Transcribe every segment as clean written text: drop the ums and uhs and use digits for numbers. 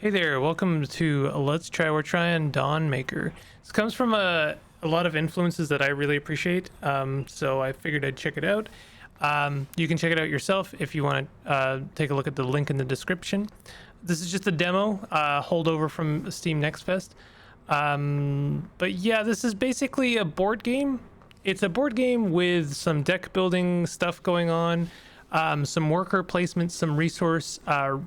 Hey there, welcome to We're trying Dawnmaker. This comes from a lot of influences that I really appreciate, so I figured I'd check it out. You can check it out yourself if you want to take a look at the link in the description. This is just a demo, holdover from Steam Next Fest. But yeah, this is basically a board game. It's a board game with some deck building stuff going on, some worker placement, some resource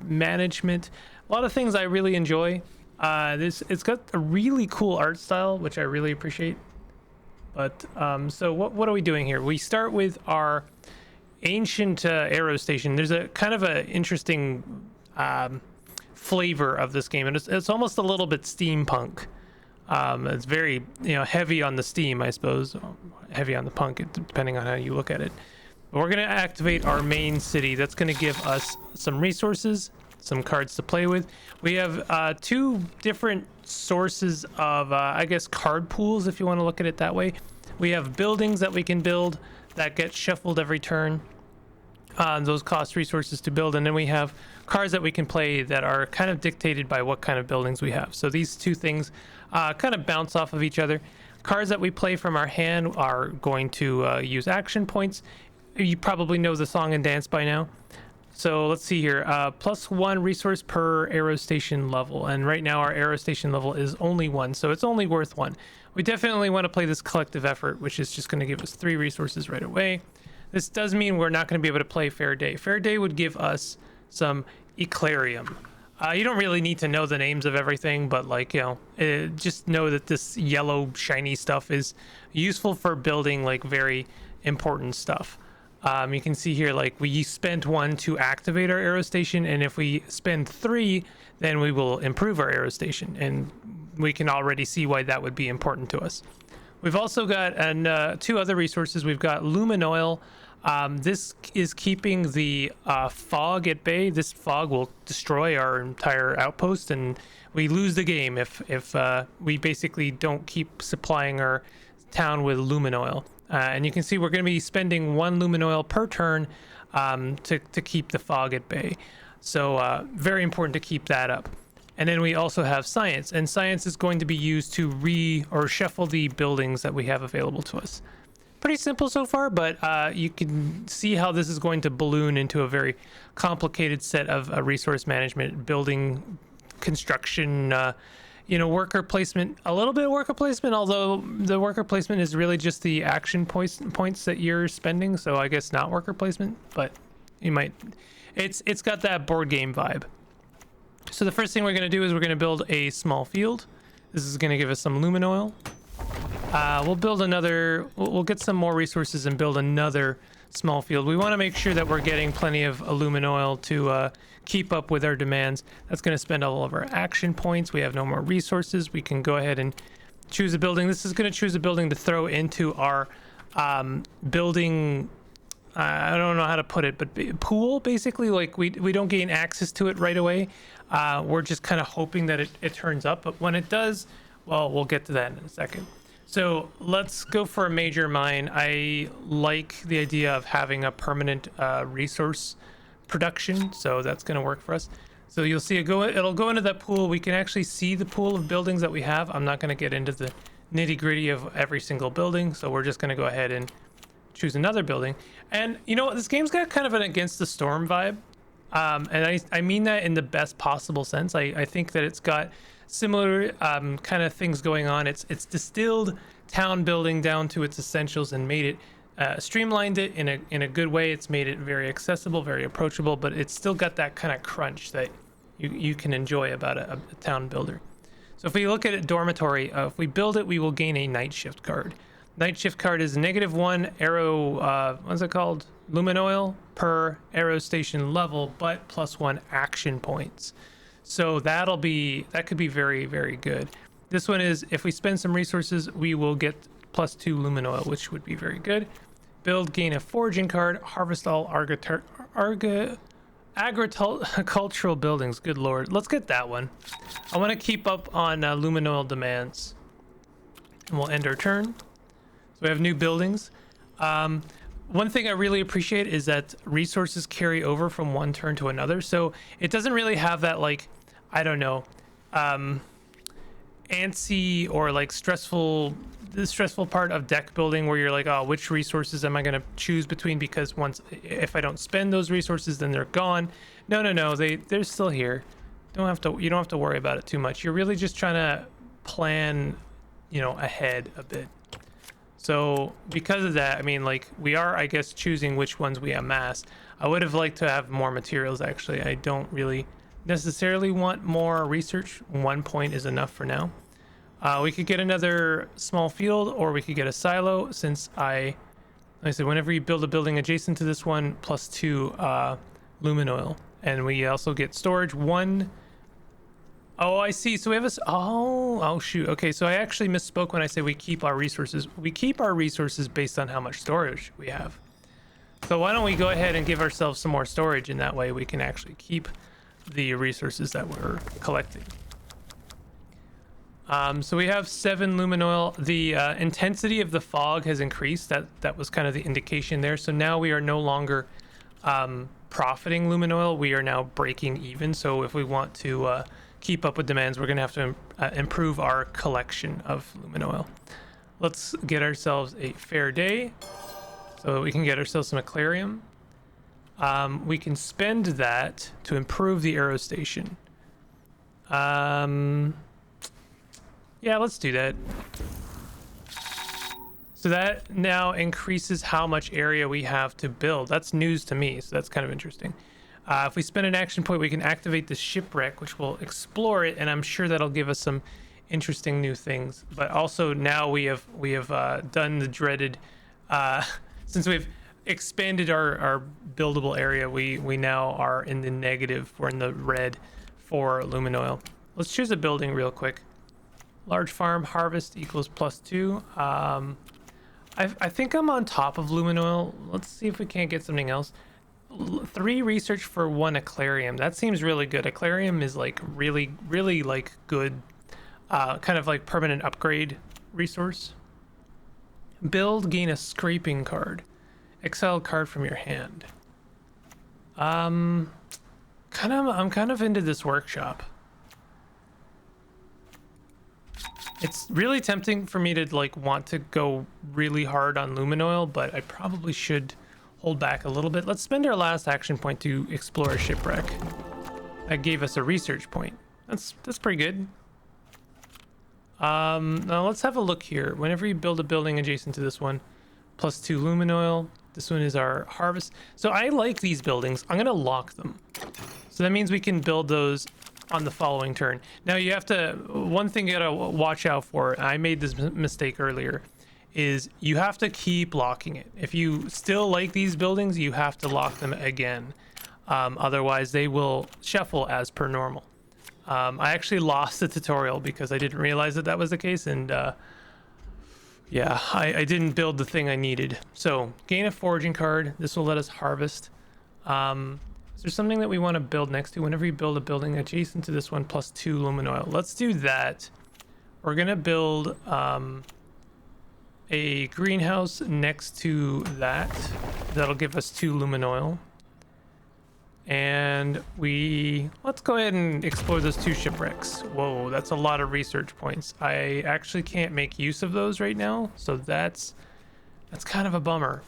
management. A lot of things I really enjoy. It's got a really cool art style, which I really appreciate. But so what are we doing here? We start with our ancient aero station. There's a kind of a interesting flavor of this game, and it's almost a little bit steampunk. It's very heavy on the steam, I suppose, heavy on the punk, depending on how you look at it. But we're gonna activate our main city. That's gonna give us some resources, some cards to play with. We have two different sources of I guess card pools, if you want to look at it that way. We have buildings that we can build that get shuffled every turn. Those cost resources to build, and then we have cards that we can play that are kind of dictated by what kind of buildings we have. So these two things kind of bounce off of each other. Cards that we play from our hand are going to use action points. You probably know the song and dance by now. So let's see here, +1 resource per aero station level, and right now our aero station level is only 1, so it's only worth 1. We definitely want to play this collective effort, which is just going to give us 3 resources right away. This does mean we're not going to be able to play Fair Day. Fair Day would give us some Eclarium. You don't really need to know the names of everything, but just know that this yellow shiny stuff is useful for building like very important stuff. You can see here, like, we spent 1 to activate our aero station, and if we spend 3, then we will improve our aero station, and we can already see why that would be important to us. We've also got 2 other resources. We've got Luminoil. This is keeping the fog at bay. This fog will destroy our entire outpost, and we lose the game if we basically don't keep supplying our town with Luminoil. And you can see we're going to be spending 1 luminoil per turn to keep the fog at bay. So very important to keep that up. And then we also have science, and science is going to be used to shuffle the buildings that we have available to us. Pretty simple so far, but you can see how this is going to balloon into a very complicated set of resource management, building, construction, worker placement, a little bit of worker placement, although the worker placement is really just the action points that you're spending, so I guess not worker placement, but you might, it's got that board game vibe. So the first thing we're going to do is we're going to build a small field. This is going to give us some luminoil. We'll get some more resources and build another small field. We want to make sure that we're getting plenty of luminoil to keep up with our demands. That's going to spend all of our action points. We have no more resources. We can go ahead and choose a building. This is going to choose a building to throw into our building. I don't know how to put it, but pool, basically. Like we don't gain access to it right away. We're just kind of hoping that it turns up, but when it does, well, we'll get to that in a second. So let's go for a major mine. I like the idea of having a permanent resource production, so that's going to work for us. So you'll see it'll go into that pool. We can actually see the pool of buildings that we have. I'm not going to get into the nitty-gritty of every single building, so we're just going to go ahead and choose another building. And you know what, this game's got kind of an against the storm vibe, and I mean that in the best possible sense. I think that it's got similar kind of things going on. It's distilled town building down to its essentials and made it streamlined it in a good way. It's made it very accessible, very approachable, but it's still got that kind of crunch that you can enjoy about a town builder. So if we look at it, dormitory, if we build it, we will gain a night shift card. Night shift card is -1 arrow, what's it called? Luminoil per aero station level, but +1 action points. So that could be very, very good. This one is, if we spend some resources, we will get +2 luminoil, which would be very good. Build, gain a foraging card, harvest all agricultural buildings. Good lord, let's get that one. I want to keep up on luminoil demands, and we'll end our turn. So we have new buildings. One thing I really appreciate is that resources carry over from one turn to another, so it doesn't really have that like I don't know, antsy or like the stressful part of deck building where you're like, oh, which resources am I going to choose between, because if I don't spend those resources, then they're gone. No, they're still here. You don't have to worry about it too much. You're really just trying to plan, ahead a bit. So because of that, I mean, like, we are, I guess, choosing which ones we amass. I would have liked to have more materials, actually. I don't really necessarily want more research. 1 point is enough for now. We could get another small field, or we could get a silo, since like I said, whenever you build a building adjacent to this one, +2 lumen oil. And we also get storage. Oh, I see. So we have oh shoot. Okay, so I actually misspoke when I say we keep our resources. We keep our resources based on how much storage we have. So why don't we go ahead and give ourselves some more storage, and that way we can actually keep the resources that we're collecting. So we have 7 lumen oil. The intensity of the fog has increased. That was kind of the indication there. So now we are no longer profiting lumen oil. We are now breaking even. So if we want to keep up with demands, we're going to have to improve our collection of lumen oil. Let's get ourselves a fair day so we can get ourselves some aquarium. We can spend that to improve the aero station. Yeah, let's do that. So that now increases how much area we have to build. That's news to me, so that's kind of interesting. If we spend an action point, we can activate the shipwreck, which will explore it, and I'm sure that'll give us some interesting new things. But also now we have done the dreaded, since we've expanded our buildable area, we now are in the negative. We're in the red for lumen oil. Let's choose a building real quick. Large farm harvest equals +2. I think I'm on top of lumen oil. Let's see if we can't get something else. 3 research for 1 aquarium. That seems really good. Aquarium is like really like good, kind of like permanent upgrade resource. Build, gain a scraping card. Exile card from your hand. I'm kind of into this workshop. It's really tempting for me to like want to go really hard on lumen oil, but I probably should hold back a little bit. Let's spend our last action point to explore a shipwreck. That gave us a research point. That's pretty good. Now let's have a look here. Whenever you build a building adjacent to this one, +2 lumen oil. This one is our harvest. So I like these buildings. I'm gonna lock them. So that means we can build those on the following turn. Now you have to, one thing you gotta watch out for, I made this mistake earlier, is you have to keep locking it. If you still like these buildings, you have to lock them again. Otherwise they will shuffle as per normal. I actually lost the tutorial because I didn't realize that was the case, and yeah, I didn't build the thing I needed. So gain a foraging card. This will let us harvest. Is there something that we want to build next to? Whenever you build a building adjacent to this one, +2 lumen oil. Let's do that. We're gonna build a greenhouse next to that. That'll give us 2 lumen oil. And let's go ahead and explore those 2 shipwrecks. Whoa, that's a lot of research points. I actually can't make use of those right now, so that's kind of a bummer.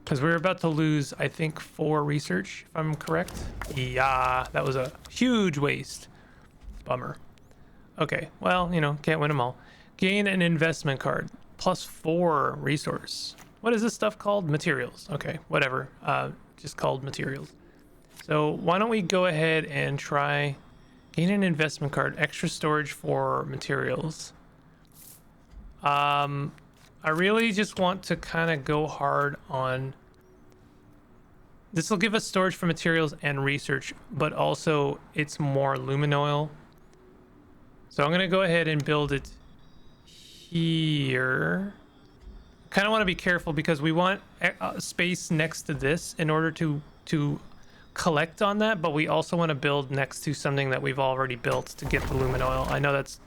Because we're about to lose, I think, 4 research, if I'm correct. Yeah, that was a huge waste. Bummer. Okay, well, can't win them all. Gain an investment card. +4 resource. What is this stuff called? Materials. Okay, whatever. Just called materials. So why don't we go ahead and try gain an investment card. Extra storage for materials. I really just want to kind of go hard on... This will give us storage for materials and research, but also it's more lumen oil. So I'm going to go ahead and build it here. Kind of want to be careful because we want space next to this in order to collect on that, but we also want to build next to something that we've already built to get the lumen oil. I know that's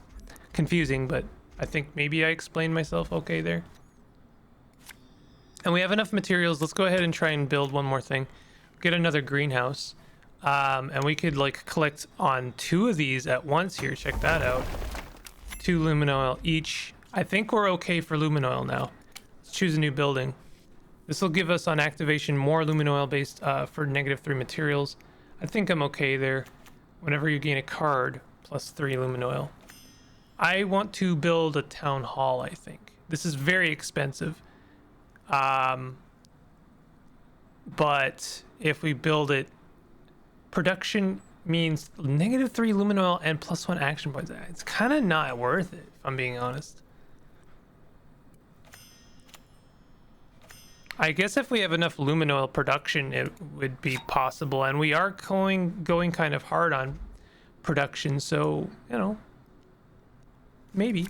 confusing, but I think maybe I explained myself okay there. And we have enough materials. Let's go ahead and try and build one more thing. Get another greenhouse. And we could like collect on 2 of these at once here. Check that out. 2 lumen oil each. I think we're okay for lumen oil now. Let's choose a new building. This will give us on activation more lumen oil based for -3 materials. I think I'm okay there. Whenever you gain a card, +3 lumen oil. I want to build a town hall, I think. This is very expensive. But if we build it, production means -3 lumen oil and +1 action points. It's kind of not worth it, if I'm being honest. I guess if we have enough lumen oil production, it would be possible. And we are going kind of hard on production, so, you know, maybe.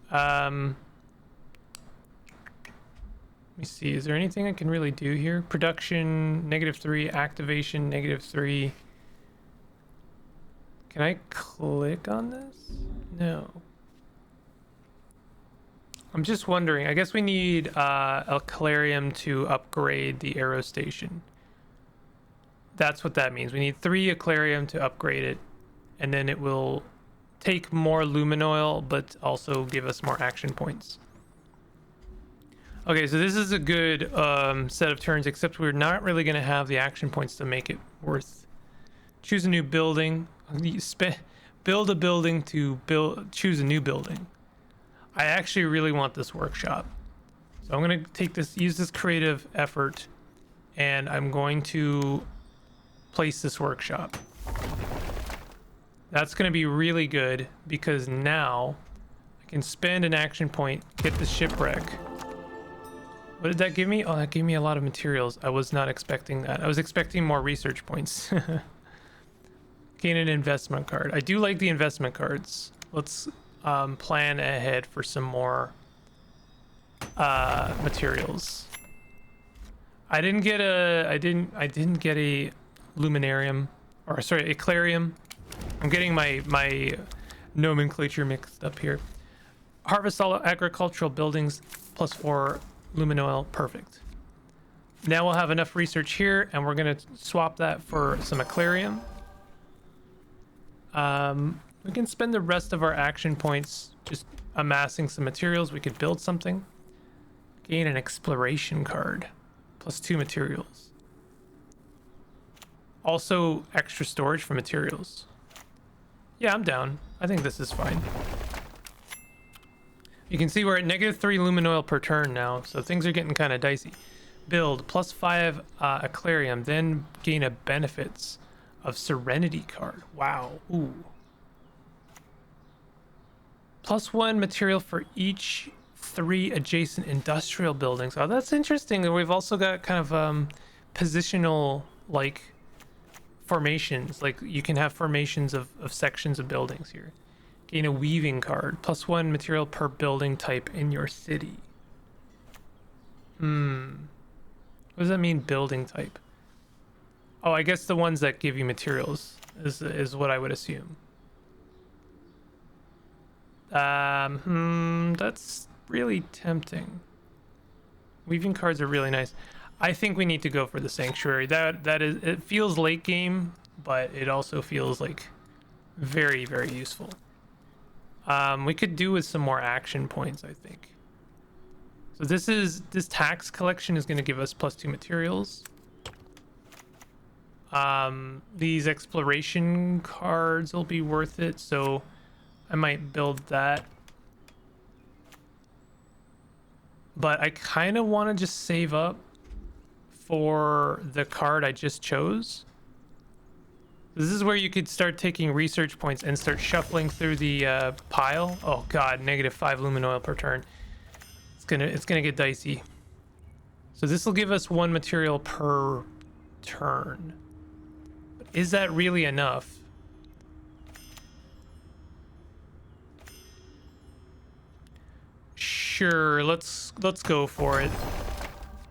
Let me see, is there anything I can really do here? Production, -3, activation, -3. Can I click on this? No. I'm just wondering, I guess we need a Calarium to upgrade the aero station. That's what that means. We need 3 Aclarium to upgrade it, and then it will take more lumen oil, but also give us more action points. Okay, so this is a good set of turns, except we're not really going to have the action points to make it worth. Choose a new building. Build a building to choose a new building. I actually really want this workshop. So I'm going to use this creative effort, and I'm going to place this workshop. That's going to be really good because now I can spend an action point, get the shipwreck. What did that give me? Oh, that gave me a lot of materials. I was not expecting that. I was expecting more research points. Gain an investment card. I do like the investment cards. Let's plan ahead for some more materials. I didn't get a luminarium, or sorry, Aclarium. I'm getting my nomenclature mixed up here. Harvest all agricultural buildings, +4 lumen oil. Perfect. Now we'll have enough research here, and we're gonna swap that for some Aclarium. We can spend the rest of our action points just amassing some materials. We could build something. Gain an exploration card, +2 materials. Also extra storage for materials. Yeah, I'm down. I think this is fine. You can see we're at -3 lumen oil per turn now, so things are getting kind of dicey. Build +5 Aclarium, then gain a benefits of Serenity card. Wow. Ooh. +1 material for each 3 adjacent industrial buildings. Oh, that's interesting. And we've also got kind of positional like formations. Like you can have formations of sections of buildings here. Gain a weaving card. +1 material per building type in your city. What does that mean, building type? Oh, I guess the ones that give you materials is what I would assume. That's really tempting. Weaving cards are really nice. I think we need to go for the sanctuary. That is, it feels late game, but it also feels like very, very useful. We could do with some more action points, I think. So this tax collection is going to give us +2 materials. These exploration cards will be worth it, so I might build that. But I kind of want to just save up for the card I just chose. This is where you could start taking research points and start shuffling through the pile. Oh god, -5 lumen oil per turn. It's gonna get dicey. So this will give us 1 material per turn. But is that really enough? Sure, let's go for it.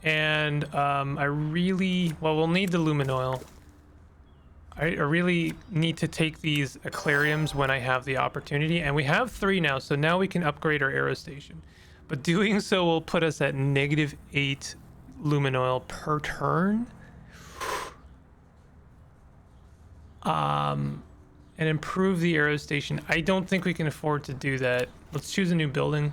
And we'll need the lumen oil. I really need to take these Aclariums when I have the opportunity, and we have 3 now, so now we can upgrade our aero station. But doing so will put us at -8 lumen oil per turn. And improve the aero station. I don't think we can afford to do that. Let's choose a new building.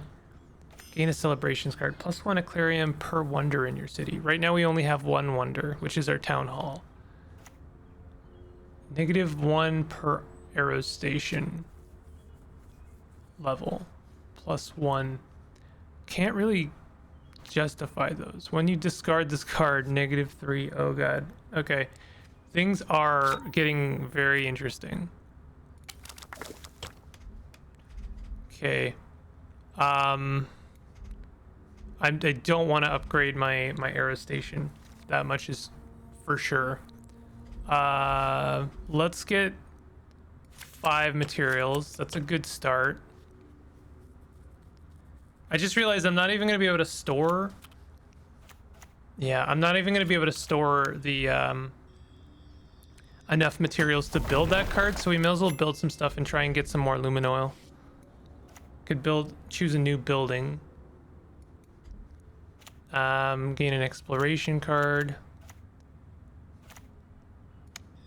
Gain a celebrations card. +1 aquarium per wonder in your city. Right now we only have one wonder, which is our town hall. -1 per aero station level. +1. Can't really justify those. When you discard this card, -3. Oh god. Okay. Things are getting very interesting. Okay. I don't want to upgrade my aero station. That much is for sure. Let's get 5 materials. That's a good start. I just realized I'm not even going to be able to store. Yeah, I'm not even going to be able to store the enough materials to build that card, so we may as well build some stuff and try and get some more lumen oil. Could choose a new building. Gain an exploration card.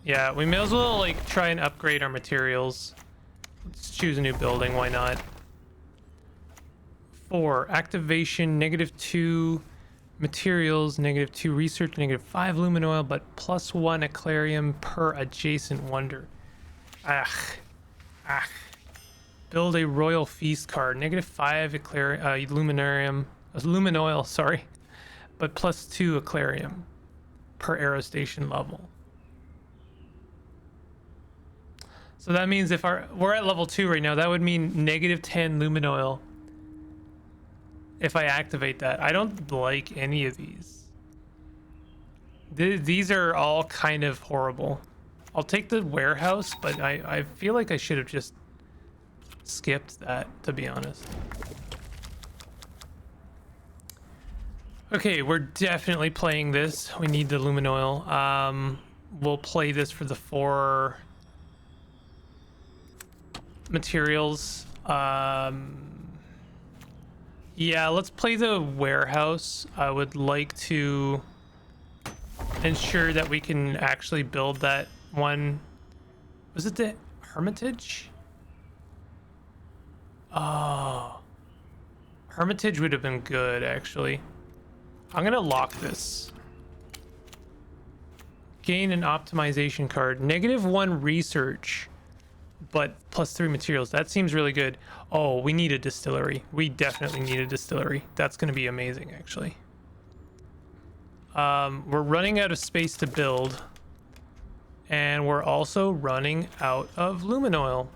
Yeah, we may as well like try and upgrade our materials. Let's choose a new building, why not? 4 activation, -2 materials, -2 research, -5 lumen oil, but +1 aquarium per adjacent wonder. Ugh. Build a royal feast card. -5 luminarium, lumen oil, sorry, but +2 aquarium per aero station level. So that means if we're at level 2 right now, that would mean -10 lumen oil if I activate that. I don't like any of these. These are all kind of horrible. I'll take the warehouse, but I feel like I should have just skipped that, to be honest. Okay, we're definitely playing this. We need the lumen oil. We'll play this for the 4 materials. Yeah, let's play the warehouse. I would like to ensure that we can actually build that one. Was it the Hermitage? Oh, Hermitage would have been good, actually. I'm gonna lock this. Gain an optimization card. -1 research, but +3 materials. That seems really good. Oh, we need a distillery. We definitely need a distillery. That's gonna be amazing, actually. We're running out of space to build, and we're also running out of lumen oil.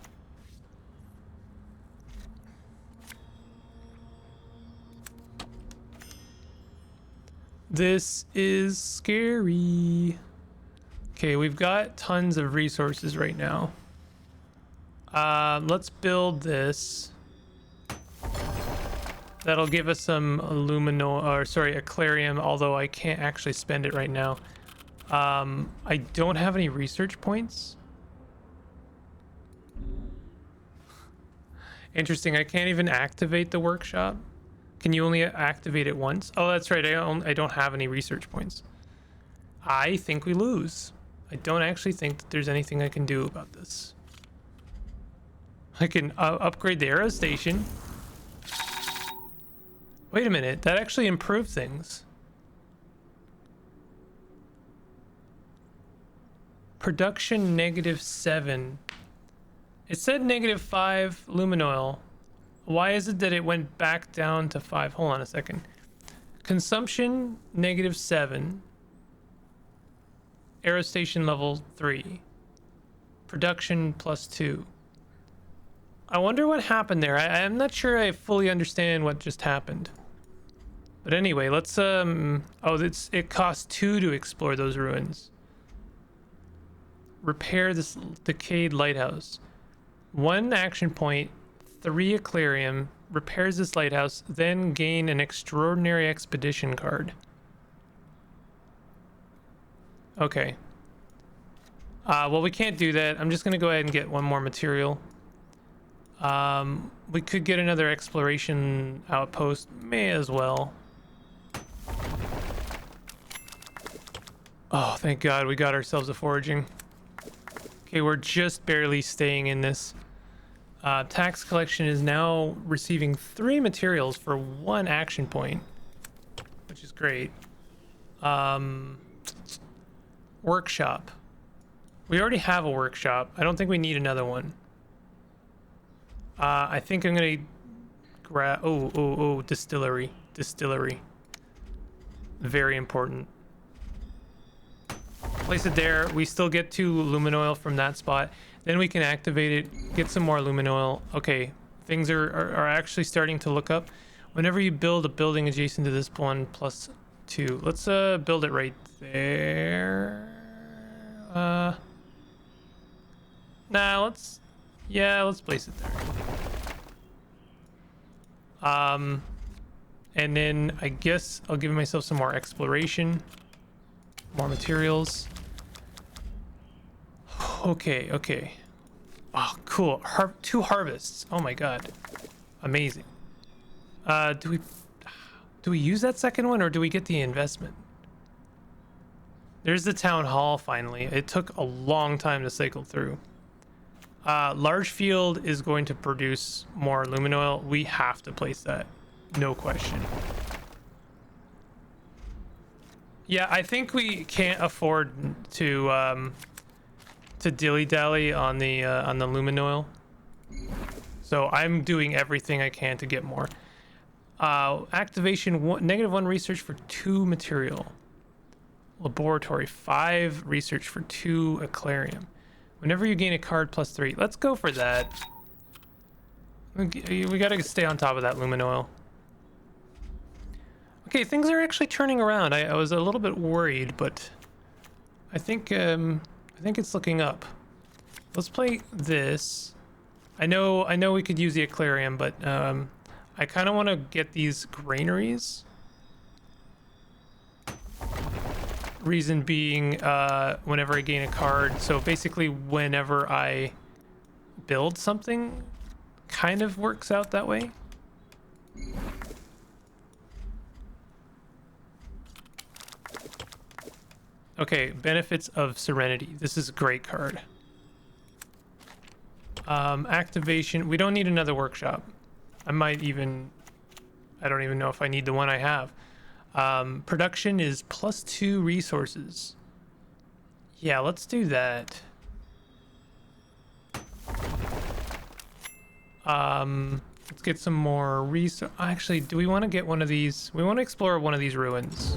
This is scary. Okay, we've got tons of resources right now. Let's build this. That'll give us some aquarium, although I can't actually spend it right now. I don't have any research points. Interesting, I can't even activate the workshop. Can you only activate it once? Oh, that's right, I don't have any research points. I think we lose. I don't actually think that there's anything I can do about this. I can upgrade the aero station. Wait a minute, that actually improved things. Production -7. It said -5 lumen oil. Why is it that it went back down to 5? Hold on a second. Consumption -7. Aero station level 3. Production +2. I wonder what happened there. I'm not sure I fully understand what just happened. But anyway, let's it costs 2 to explore those ruins. Repair this decayed lighthouse. 1 action point, 3 aquarium, repairs this lighthouse, then gain an extraordinary expedition card. Okay. Well, we can't do that. I'm just gonna go ahead and get 1 more material. We could get another exploration outpost. May as well. Oh, thank God we got ourselves a foraging. Okay, we're just barely staying in this. Tax collection is now receiving 3 materials for 1 action point, which is great. Workshop. We already have a workshop. I don't think we need another one. I think I'm gonna grab. Oh, distillery. Very important. Place it there. We still get 2 lumin oil from that spot. Then we can activate it, get some more lumin oil. Okay, things are actually starting to look up. Whenever you build a building adjacent to this one, +2. Let's build it right there. Nah, let's place it there. And then I guess I'll give myself some more exploration, more materials. Okay. Oh, cool. 2 harvests. Oh my god. Amazing. Do we use that second one, or do we get the investment? There's the town hall finally. It took a long time to cycle through. Large field is going to produce more lumin oil. We have to place that. No question. Yeah, I think we can't afford to dilly-dally on the lumin oil. So I'm doing everything I can to get more. Activation -1 research for 2 material. Laboratory 5 research for 2 aquarium. Whenever you gain a card +3. Let's go for that. We gotta stay on top of that lumin oil. Okay, things are actually turning around. I was a little bit worried, but I think it's looking up. Let's play this. I know we could use the aquarium, but I kind of want to get these granaries. Reason being, whenever I gain a card, so basically whenever I build something, kind of works out that way. Okay, benefits of serenity. This is a great card. Activation. We don't need another workshop. I don't even know if I need the one I have. Production is +2 resources. Yeah, let's do that. Let's get some more Actually, do we want to get one of these? We want to explore one of these ruins.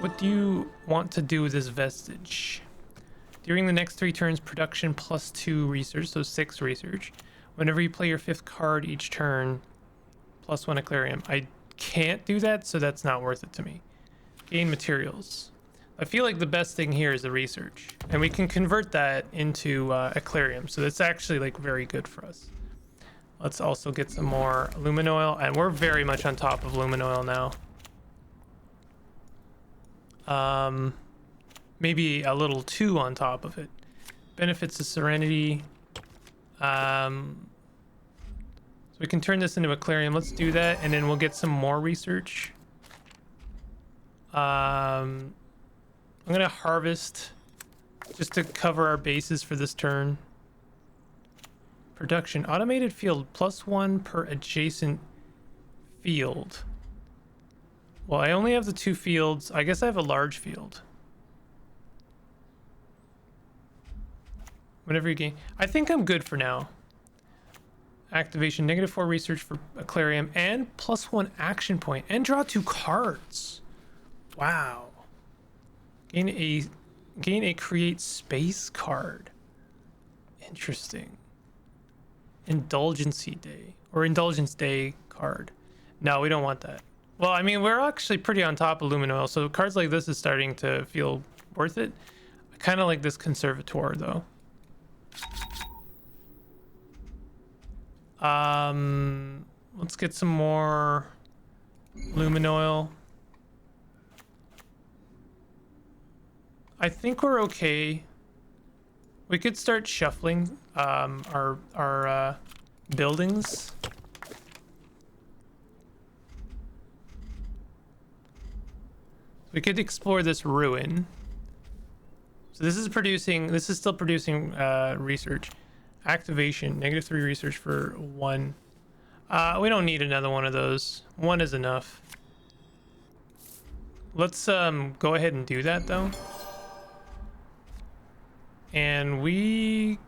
What do you want to do with this vestige? During the next 3 turns, production +2 research, so 6 research. Whenever you play your 5th card each turn, +1 aquarium. I can't do that, so that's not worth it to me. Gain materials. I feel like the best thing here is the research, and we can convert that into aquarium, so that's actually like very good for us. Let's also get some more lumin oil, and we're very much on top of lumin oil now. Maybe a little too on top of it. Benefits of serenity. So we can turn this into aquarium. Let's do that, and then we'll get some more research. I'm gonna harvest just to cover our bases for this turn. Production automated field +1 per adjacent field. Well, I only have the 2 fields. I guess I have a large field. Whenever you gain, I think I'm good for now. Activation -4 research for aquarium and +1 action point, and draw 2 cards. Wow. Gain a create space card. Interesting. Indulgence day card. No, we don't want that. Well, I mean, we're actually pretty on top of lumin oil, so cards like this is starting to feel worth it. I kind of like this conservator though. Let's get some more lumin oil. I think we're okay. We could start shuffling our buildings. We could explore this ruin. So this is producing, this is still producing research. Activation, -3 research for 1. We don't need another one of those. 1 is enough. Let's go ahead and do that though. And we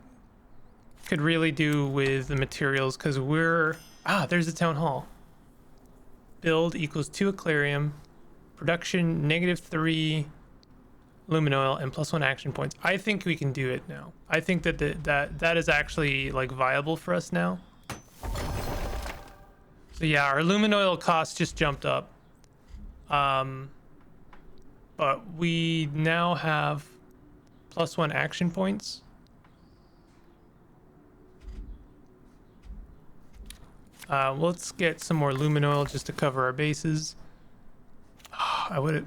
could really do with the materials because we're... there's the town hall. Build equals 2 aquarium. Production -3 lumen oil and +1 action points. I think we can do it now. I think that that is actually like viable for us now. So yeah, our lumen oil cost just jumped up. But we now have +1 action points. Let's get some more lumen oil just to cover our bases. I would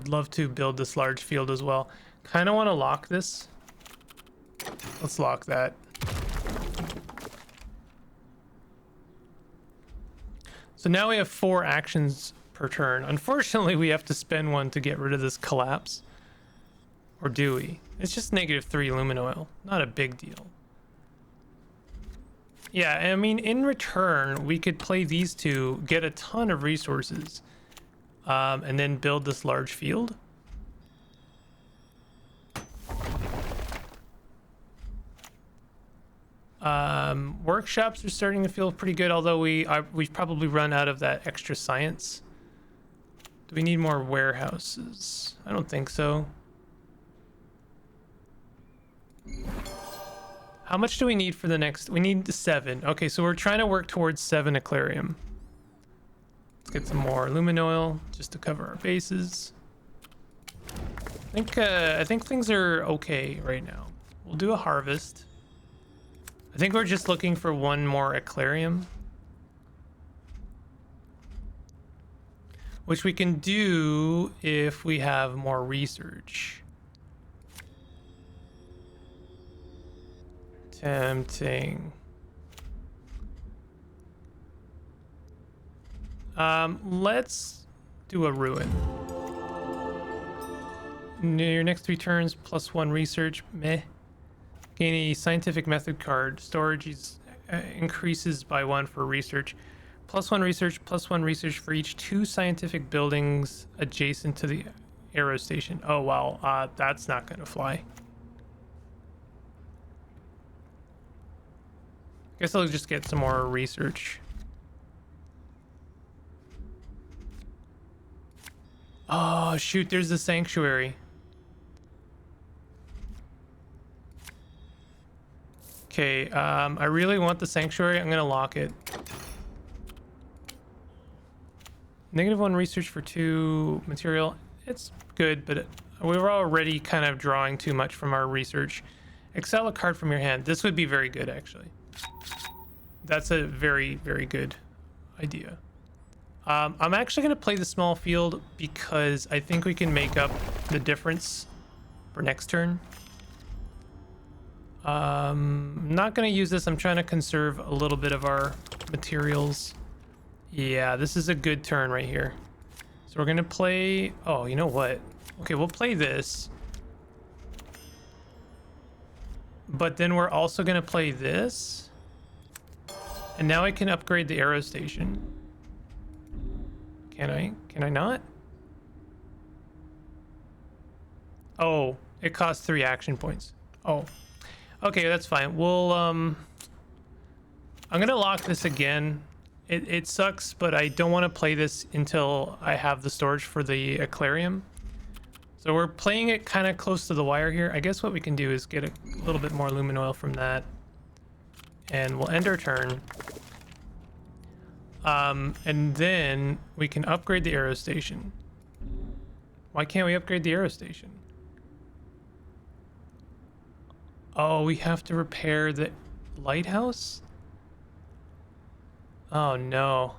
love to build this large field as well. Kind of want to lock this. Let's lock that. So now we have 4 actions per turn. Unfortunately, we have to spend 1 to get rid of this collapse. Or do we? It's just -3 lumen oil. Not a big deal. Yeah, I mean, in return, we could play these two, get a ton of resources, and then build this large field. Workshops are starting to feel pretty good, although we've probably run out of that extra science. Do we need more warehouses? I don't think so. How much do we need for the next? We need 7. Okay, so we're trying to work towards 7 aquarium. Let's get some more lumen oil just to cover our bases. I think things are okay right now. We'll do a harvest. I think we're just looking for 1 more aquarium, which we can do if we have more research. Tempting. Let's do a ruin. Your next 3 turns, +1 research. Meh. Gain a scientific method card. Storage is, increases by 1 for research. +1 research, +1 research for each 2 scientific buildings adjacent to the aero station. Oh wow, that's not gonna fly. Guess I'll just get some more research. Oh shoot, there's the sanctuary. Okay, I really want the sanctuary. I'm gonna lock it. -1 research for 2 material. It's good, but we were already kind of drawing too much from our research. Exile a card from your hand. This would be very good, actually. That's a very, very good idea. I'm actually going to play the small field because I think we can make up the difference for next turn. I'm not going to use this. I'm trying to conserve a little bit of our materials. Yeah, this is a good turn right here. So we're going to play... Oh, you know what? Okay, we'll play this. But then we're also going to play this. And now I can upgrade the aero station. Can I? Can I not? Oh, it costs 3 action points. Oh. Okay, that's fine. We'll, I'm gonna lock this again. It sucks, but I don't want to play this until I have the storage for the aquarium. So we're playing it kind of close to the wire here. I guess what we can do is get a little bit more lumen oil from that. And we'll end our turn. And then we can upgrade the aero station. Why can't we upgrade the aero station? Oh, we have to repair the lighthouse? Oh no.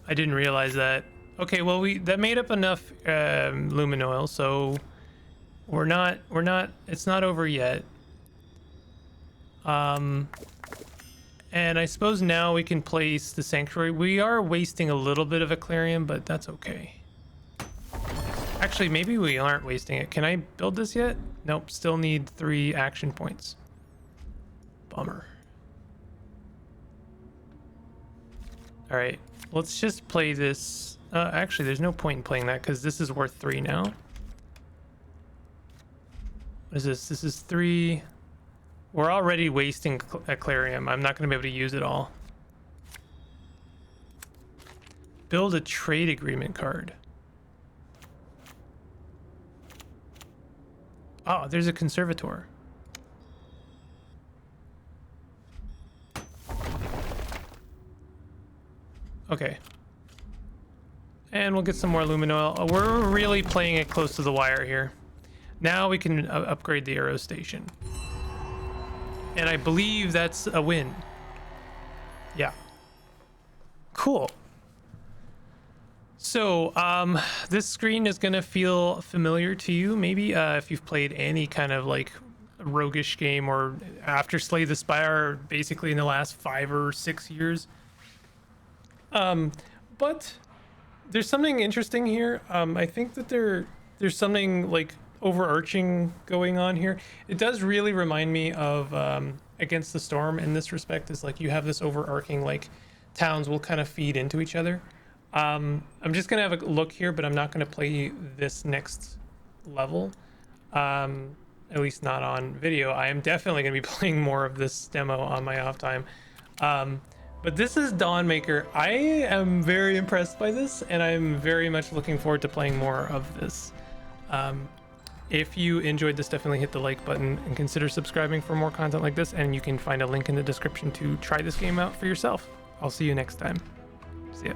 I didn't realize that. Okay, well that made up enough lumen oil, so it's not over yet. And I suppose now we can place the sanctuary. We are wasting a little bit of aquarium, but that's okay. Actually, maybe we aren't wasting it. Can I build this yet? Nope, still need 3 action points. Bummer. All right, let's just play this. Actually, there's no point in playing that because this is worth 3 now. What is this? This is 3. We're already wasting Aquarium. I'm not going to be able to use it all. Build a trade agreement card. Oh, there's a conservator. Okay. And we'll get some more luminous. We're really playing it close to the wire here. Now we can upgrade the arrow station. And I believe that's a win. Yeah. Cool. So, this screen is gonna feel familiar to you, maybe, if you've played any kind of like roguish game or after Slay the Spire, basically in the last 5 or 6 years. But there's something interesting here. I think that there's something like overarching going on here. It does really remind me of Against the Storm in this respect. Is like you have this overarching, like towns will kind of feed into each other. I'm just gonna have a look here, but I'm not gonna play this next level, at least not on video. I am definitely gonna be playing more of this demo on my off time. But this is Dawnmaker. I am very impressed by this, and I'm very much looking forward to playing more of this. If you enjoyed this, definitely hit the like button and consider subscribing for more content like this, and you can find a link in the description to try this game out for yourself. I'll see you next time. See ya.